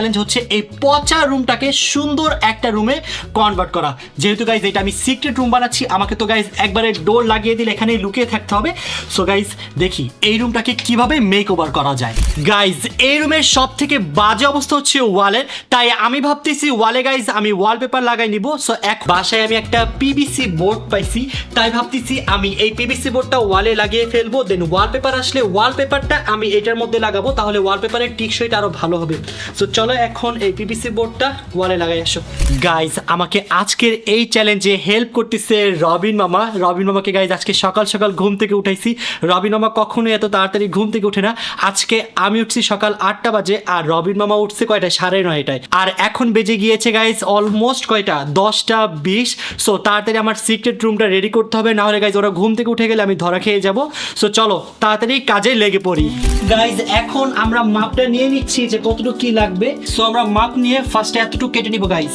Challenge হচ্ছে এই পচা রুমটাকে সুন্দর একটা রুমে কনভার্ট করা। যেহেতু গাইজ এটা আমি সিক্রেট রুম বানাচ্ছি, আমাকে তো গাইজ একবারে ডোর লাগিয়ে দিলে এখানেই লুকিয়ে থাকতে হবে। সো গাইজ দেখি এই রুমটাকে কিভাবে মেক ওভার করা যায়। গাইজ এই রুমের সব থেকে বাজে অবস্থা হচ্ছে ওয়ালের, তাই আমি ভাবতেছি ওয়ালে গাইজ আমি ওয়ালপেপার লাগাই নিব। সো এক বাসায় আমি একটা পিভিসি বোর্ড পাইছি, তাই ভাবতেছি আমি এই পিভিসি বোর্ডটা ওয়ালে লাগিয়ে ফেলবো, দেন ওয়ালপেপার আসলে ওয়ালপেপারটা আমি এটার মধ্যে লাগাবো, তাহলে ওয়ালপেপারের টিকসইটা আরো ভালো হবে। সো চলো এখন এই পিভিসি বোর্ডটা ওয়ালে লাগাই আসো। গাইজ আমাকে আজকের এই চ্যালেঞ্জে হেল্প করতেছে রবিন মামা। রবিন মামাকে গাইজ আজকে সকাল সকাল ঘুম থেকে উঠাইছি। রবিন মামা কখনোই এত তাড়াতাড়ি ঘুম থেকে উঠে না। আজকে আমি উঠছি সকাল 8টা বাজে, আর রবিন মামা উঠছে কয়টায়? 9:30টায়। আর এখন বেজে গিয়েছে গাইজ অলমোস্ট কয়টা? 10টা 20। সো তাড়াতাড়ি আমার সিক্রেট রুমটা রেডি করতে হবে, না হলে গাইজ ওরা ঘুম থেকে উঠে গেলে আমি ধরা খেয়ে যাব। সো চলো তাড়াতাড়ি কাজে লেগে পড়ি। গাইজ এখন আমরা মাপটা নিয়ে নিচ্ছি যে কতটুকু কি লাগবে। সো আমরা মাপ নিয়ে ফার্স্টে এতটুকু কেটে নিব গাইজ।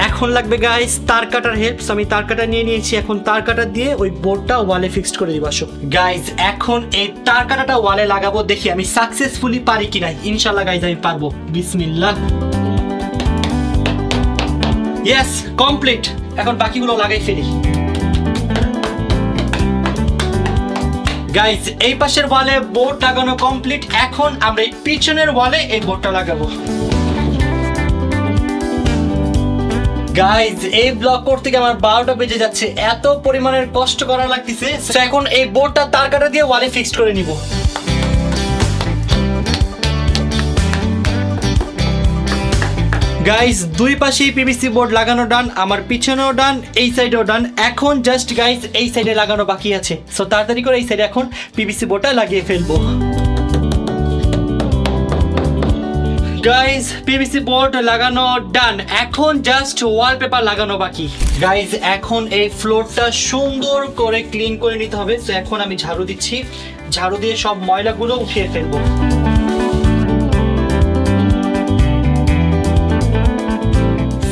এখন লাগবে গাইজ তার কাটার হেল্প। আমি তার কাটা নিয়ে নিয়েছি, এখন তার কাটা দিয়ে ওই বোর্ডটা ওয়ালে ফিক্সড করে দিব। আসো গাইজ এখন এই তার কাটাটা ওয়ালে লাগাবো, দেখি আমি সাকসেসফুলি পারি কিনা। ইনশাআল্লাহ গাইজ আমি পারবো। বিসমিল্লাহ। Yes, complete. এখন বাকিগুলো লাগাই ফেলি। গাইজ এই পাশের ওয়ালে বোর্ড লাগানো কমপ্লিট। এখন আমরা এই পিছনের ওয়ালে এই বোর্ডটা লাগাবো। গাইজ এই ব্লগ করতে গিয়ে আমার 12টা বেজে যাচ্ছে, এত পরিমাণের কষ্ট করা লাগতেছে। এখন এই বোর্ডটা তার কাটা দিয়ে ওয়ালে ফিক্সড করে নিব। গাইজ দুই পাশেই পিভিসি বোর্ড লাগানো ডান, আমার পিছনেও ডান, এই সাইডেও ডান। এখন জাস্ট গাইজ এই সাইডে লাগানো বাকি আছে। সো তাড়াতাড়ি করে এই সাইডে এখন পিভিসি বোর্ডটা লাগিয়ে ফেলবো। গাইজ পিভিসি বোর্ড লাগানো ডান, এখন জাস্ট ওয়ালপেপার লাগানো বাকি। গাইজ এখন এই ফ্লোরটা সুন্দর করে ক্লিন করে নিতে হবে। সো এখন আমি ঝাড়ু দিচ্ছি, ঝাড়ু দিয়ে সব ময়লাগুলো উঠিয়ে ফেলবো।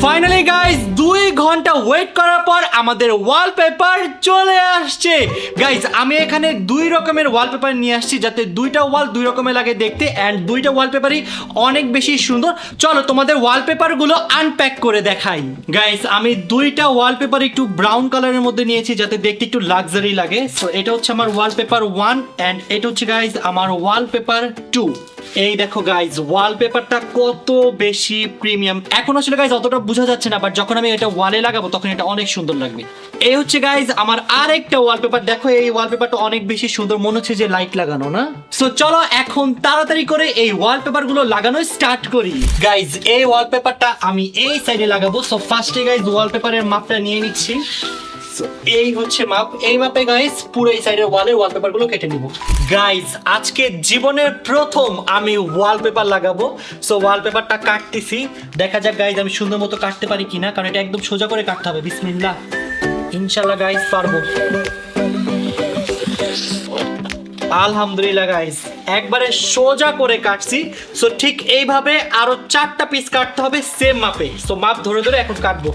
ফাইনালি গাইজ 2 ঘন্টা ওয়েট করার পর আমাদের ওয়ালপেপার চলে আসছে। গাইজ আমি এখানে 2 রকমের ওয়ালপেপার নিয়ে আসছি, যাতে 2টা ওয়াল 2 রকমের লাগে দেখতে, অ্যান্ড 2টা ওয়ালপেপারই অনেক বেশি সুন্দর। চলো তোমাদের ওয়ালপেপারগুলো আনপ্যাক করে দেখাই। গাইজ আমি 2টা ওয়ালপেপার একটু ব্রাউন কালারের মধ্যে নিয়েছি, যাতে দেখতে একটু লাক্সারি লাগে। সো এটা হচ্ছে আমার ওয়ালপেপার 1, অ্যান্ড এটা হচ্ছে গাইজ আমার ওয়ালপেপার 2। এই দেখো গাইজ ওয়ালপেপারটা কত বেশি প্রিমিয়াম। এখন আসলে গাইজ অতটা বোঝা যাচ্ছে না, বাট যখন আমি এটা ওয়ালে লাগাবো তখন এটা অনেক সুন্দর লাগবে। এই হচ্ছে গাইজ আমার আরেকটা ওয়ালপেপার। দেখো এই ওয়ালপেপারটা অনেক বেশি সুন্দর, মনে হচ্ছে যে লাইট লাগানো না। সো চলো এখন তাড়াতাড়ি করে এই ওয়ালপেপার গুলো লাগানো স্টার্ট করি। গাইজ এই ওয়ালপেপারটা আমি এই সাইডে লাগাবো। সো ফার্স্টে গাইজ ওয়ালপেপারের মাপটা নিয়ে নিচ্ছি। এই হচ্ছে মাপ, এই মাপে গাইজ পুরো এই সাইডের ওয়ালে ওয়ালপেপার গুলো কেটে নিব। গাইজ আজকে জীবনের প্রথম আমি ওয়ালপেপার লাগাবো। সো ওয়ালপেপারটা কাটতেছি, দেখা যাক গাইজ আমি সুন্দর মতো কাটতে পারি কিনা, কারণ এটা একদম সোজা করে কাটতে হবে। বিসমিল্লাহ। ইনশাআল্লাহ গাইজ পারবো। আলহামদুলিল্লাহ গাইজ একবারে সোজা করে কাটছি। সো ঠিক এইভাবে আরো 4টা পিস কাটতে হবে সেম মাপে। সো মাপ ধরে ধরে এখন কাটবো।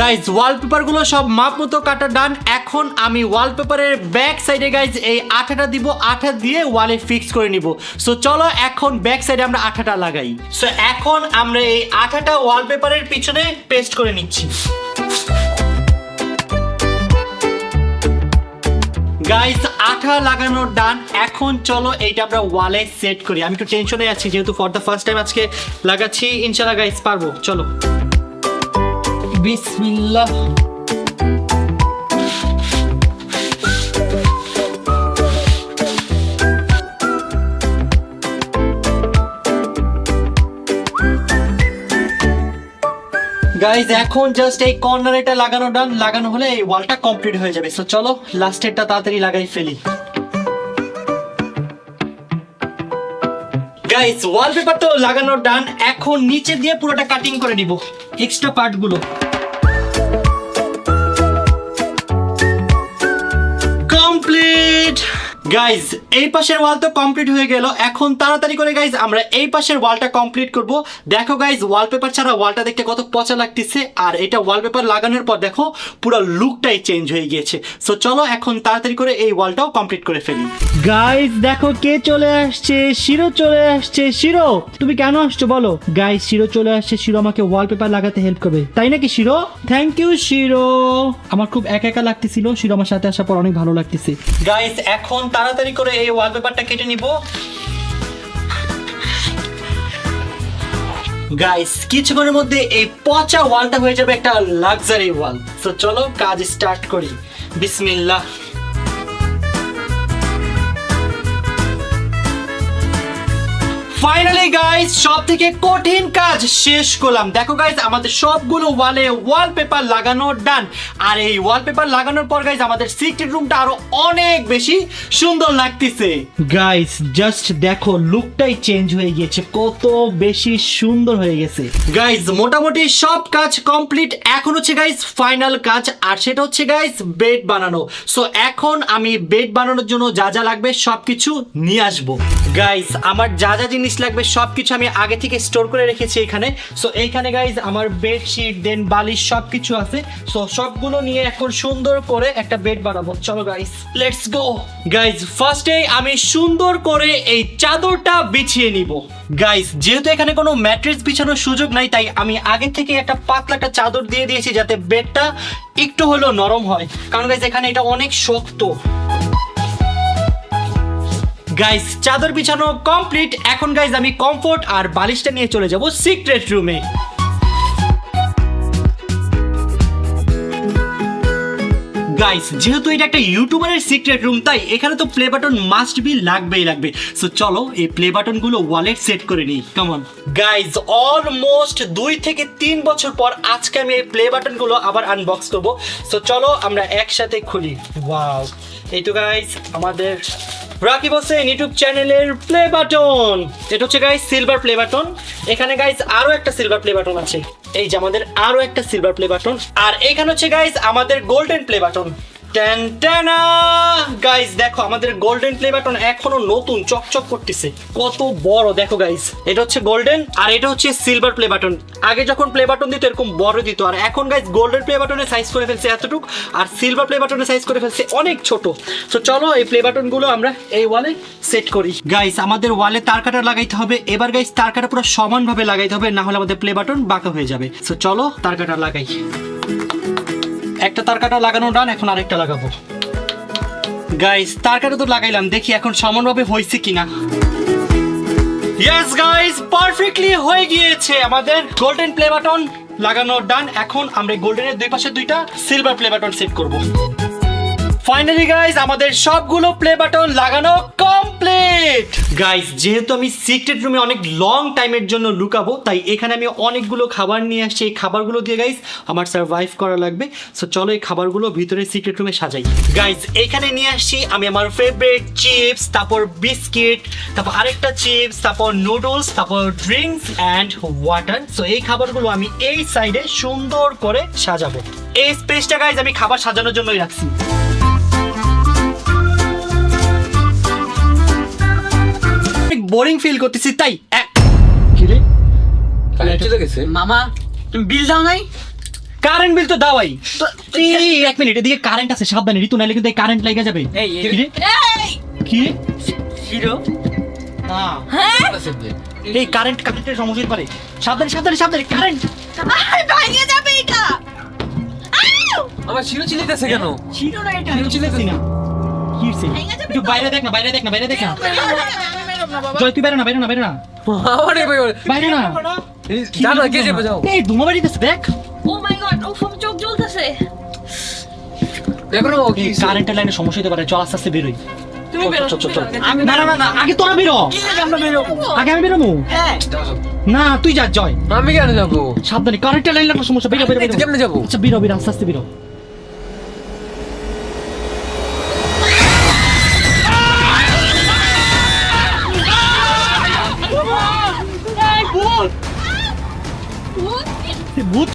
গাইজ ওয়ালপেপার গুলো সব মাপ মতো কাটা ডান। এখন আমি ওয়ালপেপারের ব্যাক সাইডে গাইজ এই আঠাটা দিব, আঠা দিয়ে ওয়ালে ফিক্স করে নিব। সো চলো এখন ব্যাক সাইডে আমরা আঠাটা লাগাই। সো এখন আমরা এই আঠাটা ওয়ালপেপারের পিছনে পেস্ট করে নিচ্ছি। গাইজ আঠা লাগানো ডান, এখন চলো এইটা আমরা ওয়ালে সেট করি। আমি একটু টেনশনে আছি যেহেতু ফর দ্য ফার্স্ট টাইম আজকে লাগাচ্ছি। ইনশাআল্লাহ গাইজ পারবো। চলো বিসমিল্লাহ। গাইজ এখন জাস্ট এই কর্নার এটা লাগানো ডান, লাগানো হলে এই ওয়ালটা কমপ্লিট হয়ে যাবে। সো চলো লাস্টেরটা তাড়াতাড়ি লাগাই ফেলি। গাইজ ওয়ালপেপার তো লাগানো ডান, এখন নিচে দিয়ে পুরোটা কাটিং করে নিব এক্সট্রা পার্ট গুলো। কমপ্লিট। গাইজ এই পাশের ওয়াল তো কমপ্লিট হয়ে গেল, এখন তাড়াতাড়ি করে গাইজ আমরা এই পাশের ওয়ালটা কমপ্লিট করব। দেখো গাইজ ওয়ালপেপার ছাড়া ওয়ালটা দেখতে কত পচা লাগতেছে, আর এটা ওয়ালপেপার লাগানোর পর দেখো পুরো লুকটাই চেঞ্জ হয়ে গিয়েছে। সো চলো এখন তাড়াতাড়ি করে এই ওয়ালটাও কমপ্লিট করে ফেলি। গাইজ দেখো কে চলে আসছে, শিরো চলে আসছে। শিরো তুমি কেন আসছো বলো? গাইজ শিরো চলে আসছে, শিরো আমাকে ওয়ালপেপার লাগাতে হেল্প করবে, তাই নাকি শিরো? থ্যাংক ইউ শিরো, আমার খুব একা একা লাগতেছিল, শিরো আমার সাথে আসার পর অনেক ভালো লাগতেছে। গাইজ এখন তাড়াতাড়ি করে এই ওয়ালপেপারটা কেটে নিব। গাইস কিছুক্ষণের মধ্যে এই পচা ওয়ালটা হয়ে যাবে একটা লাক্সারি ওয়াল। তো চলো কাজ স্টার্ট করি, বিসমিল্লাহ। ফাইনালি গাইস সব থেকে কঠিন কাজ শেষ করলাম। দেখো গাইস আমাদের সবগুলো ওয়ালে ওয়ালপেপার লাগানো ডান, আর এই ওয়ালপেপার লাগানোর পর গাইস আমাদের সিক্রেট রুমটা আরো অনেক বেশি সুন্দর লাগতেছে। গাইস জাস্ট দেখো লুকটাই চেঞ্জ হয়ে গিয়েছে, কত বেশি সুন্দর হয়ে গেছে। গাইস মোটামুটি সব কাজ কমপ্লিট, এখন হচ্ছে গাইস ফাইনাল কাজ, আর সেটা হচ্ছে গাইস বেড বানানো। সো এখন আমি বেড বানানোর জন্য যা যা লাগবে সবকিছু নিয়ে আসবো। গাইস আমার যা যা জিনিস লাগবে সবকিছু আমি আগে থেকে স্টোর করে রেখেছি এখানে। সো এইখানে গাইজ আমার বেডশিট দেন বালিশ সবকিছু আছে। সো সবগুলো নিয়ে এখন সুন্দর করে একটা বেড বানাবো। চলো গাইজ লেটস গো। গাইজ ফার্স্টে আমি সুন্দর করে এই চাদরটা বিছিয়ে নিব। গাইজ যেহেতু এখানে কোনো ম্যাট্রেস বিছানোর সুযোগ নাই, তাই আমি আগে থেকে একটা পাতলা একটা চাদর দিয়ে দিয়েছি যাতে বেডটা একটু হলেও নরম হয়, কারণ গাইজ এখানে এটা অনেক শক্ত। গাইস চাদর বিছানো কমপ্লিট, এখন গাইস আমি কমফোর্ট আর বালিশটা নিয়ে চলে যাব সিক্রেট রুমে। গাইস যেহেতু এটা একটা ইউটিউবারের সিক্রেট রুম, তাই এখানে তো প্লে বাটন মাস্ট বি লাগবেই লাগবে। সো চলো এই প্লে বাটন গুলো ওয়ালে সেট করে নিই, কাম অন। গাইস অলমোস্ট 2 থেকে 3 বছর পর আজকে আমি এই প্লে বাটন গুলো আবার আনবক্স করব। সো চলো আমরা একসাথে খুলি। ওয়াও, এই তো গাইস আমাদের রাকিব হোসেন ইউটিউব চ্যানেলের প্লে বাটন। এটা হচ্ছে গাইস সিলভার প্লে বাটন। এখানে গাইস আরো একটা সিলভার প্লে বাটন আছে, এই যে আমাদের আরো একটা সিলভার প্লে বাটন। আর এখানে হচ্ছে গাইস আমাদের গোল্ডেন প্লে বাটন। গাইস দেখো আমাদের গোল্ডেন প্লে বাটন এখনো নতুন চকচক করতেছে, কত বড় দেখো গাইস। এটা হচ্ছে গোল্ডেন আর এটা হচ্ছে সিলভার প্লে বাটন। আগে যখন প্লে বাটন দিত এরকম বড় দিত, আর এখন গাইস গোল্ডেন প্লে বাটনের সাইজ করে ফেলছে এতটুকু, আর সিলভার প্লে বাটনের সাইজ করে ফেলছে অনেক ছোট। তো চলো এই প্লে বাটন গুলো আমরা এই ওয়ালে সেট করি। গাইস আমাদের ওয়ালে তার কাটা লাগাইতে হবে। এবার গাইস তার কাটা পুরো সমানভাবে লাগাইতে হবে, না হলে আমাদের প্লে বাটন বাঁকা হয়ে যাবে। তো চলো তার কাটা লাগাই। একটা তার কাটা লাগানো ডান, এখন আরেকটা লাগাবো। গাইস তার কাটা তো লাগাইলাম, দেখি এখন সমানভাবে হয়েছে কিনা। ইয়েস গাইস পারফেক্টলি হয়ে গিয়েছে, আমাদের গোল্ডেন প্লে বাটন লাগানো ডান। এখন আমরা গোল্ডেনের দুই পাশে দুইটা সিলভার প্লে বাটন সেট করব। ফাইনালি গাইস আমাদের সবগুলো প্লে বাটন লাগানো কমপ্লিট। গাইস যেহেতু আমি সিক্রেট রুমে অনেক লং টাইমের জন্য লুকাবো, তাই এখানে আমি অনেকগুলো খাবার নিয়ে আসছি। এই খাবারগুলো দিয়ে গাইস আমার সার্ভাইভ করা লাগবে। সো চলো এই খাবারগুলো ভিতরে সিক্রেট রুমে সাজাই। গাইস এখানে নিয়ে আসছি আমি আমার ফেভারিট চিপস, তারপর বিস্কিট, তারপর আরেকটা চিপস, তারপর নুডলস, তারপর ড্রিঙ্কস অ্যান্ড ওয়াটার। সো এই খাবারগুলো আমি এই সাইডে সুন্দর করে সাজাবো। এই স্পেসটা গাইস আমি খাবার সাজানোর জন্যই রাখছি। বোরিং ফিল করতেছি, তাই কি রে চলে গেছে মামা, তুমি বিল দাও নাই? কারেন্ট বিল তো দাওয়াই। এক মিনিট, এদিকে কারেন্ট আছে, সাবধানে ঋতু, নাইলে কিন্তু এই কারেন্ট লাগা যাবে। কি রে কি রে হিরো? হ্যাঁ এই কারেন্টের সমস্যা হতে পারে, সাবধানে সাবধানে সাবধানে। কারেন্ট ভাঙিয়ে যাবে এটা। আমার হিরো চিল্লাইতেছে কেন? ছিল না, এটা হিরো চিল্লাইতেছি না। কি হইছে? একটু বাইরে দেখ না, বাইরে দেখ না, বাইরে দেখ না। জয় তুই বাইরে না, বাইরে না, বাইরে না, আরে ভাই বাইরে না। জানো কে যাবে? যাও এই ধুমা বাড়িতেছে দেখ। ও মাই গড, ও সব চোখ জ্বলতেছে। দেখো না কি কারেন্টের লাইনে সমস্যা হতে পারে, চল আস্তে আস্তে বেরোই। তুমি বেরো, চল, চল, চল। আমি না না না, আগে তোরা বেরো। আমরা বেরোবো। আগে আমি বেরোবো। হ্যাঁ না তুই যা জয়। আমি কেন যাবো? সাবধানে, কারেন্টের লাইনে একটা সমস্যা। বেরো বেরো বেরো। কেমনে যাবো? আচ্ছা বেরো বেরো, আস্তে আস্তে বেরো। ভূত